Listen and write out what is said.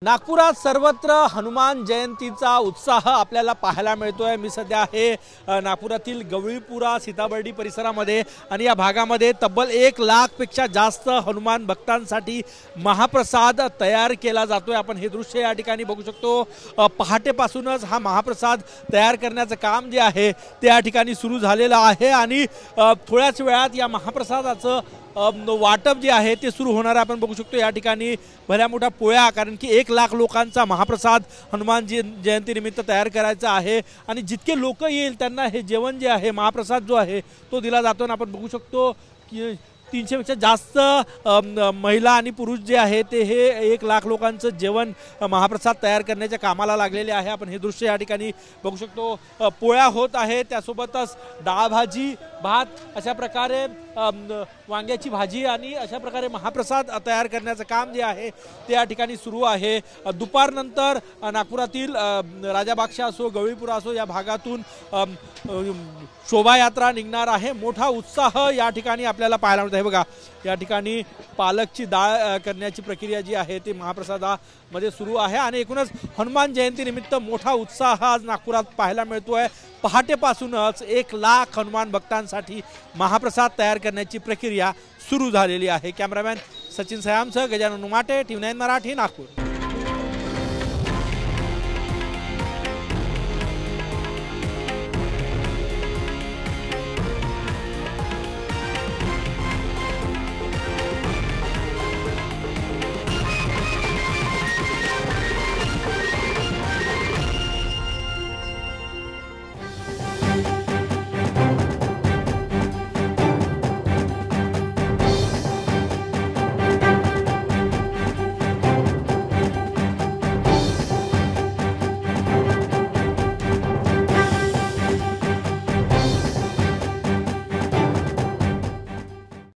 नागपुरात सर्वत्र हनुमान जयंतीचा उत्साह आपल्याला पाहायला मिळतोय। मी सध्या आहे नागपुरातील गवळीपुरा सीताबर्डी परिसरामध्ये आणि या भागामध्ये तब्बल 1 लाखपेक्षा जास्त हनुमान भक्तांसाठी महाप्रसाद तयार केला जातोय। आपण हे दृश्य या ठिकाणी बघू शकतो। पहाटेपासूनच हा महाप्रसाद तयार करण्याचं काम जे आहे ते या ठिकाणी सुरू झालेलं आहे आणि थोड्याच वेळात या महाप्रसादाचं वाटप जे आहे ते सुरू होणार आपण बघू शकतो। या ठिकाणी भल्या मोठ्या पोळ्या, कारण की 1 लाख लोकांचा महाप्रसाद हनुमान जयंती निमित्त तयार करायचा आहे आणि जितके लोक येईल त्यांना हे जेवण जे आहे महाप्रसाद जो आहे तो दिला जातो। आणि आपण बघू शकतो की 300 पेक्षा जास्त महिला आणि पुरुष जे आहे ते हे 1 लाख लोकांचं जेवण महाप्रसाद तयार करण्याच्या कामाला लागलेले आहे। आपण हे दृश्य या ठिकाणी बघू शकतो। पोळ्या होत आहे, त्यासोबतच डाळ भाजी, भात, अशा प्रकारे वांग्याची भाजी आणि अशा प्रकारे महाप्रसाद तयार करण्याचं काम जे आहे ते या ठिकाणी सुरू आहे। दुपारनंतर नागपुरातील राजाबागशा असो, गवळीपुरा असो, या भागातून शोभायात्रा निघणार आहे। मोठा उत्साह या ठिकाणी आपल्याला पाहायला मिळतो आहे। बघा, या ठिकाणी पालकची डाळ करण्याची प्रक्रिया जी आहे ती महाप्रसादामध्ये सुरू आहे आणि एकूणच हनुमान जयंती निमित्त मोठा उत्साह आज नागपुरात पाहायला मिळतोय। पहाटेपासूनच 1 लाख हनुमान भक्तांसाठी महाप्रसाद तयार करण्याची प्रक्रिया सुरू झालेली आहे। कॅमेरामॅन सचिन सयामसह गजानन उमाटे, TV9 मराठी, नागपूर।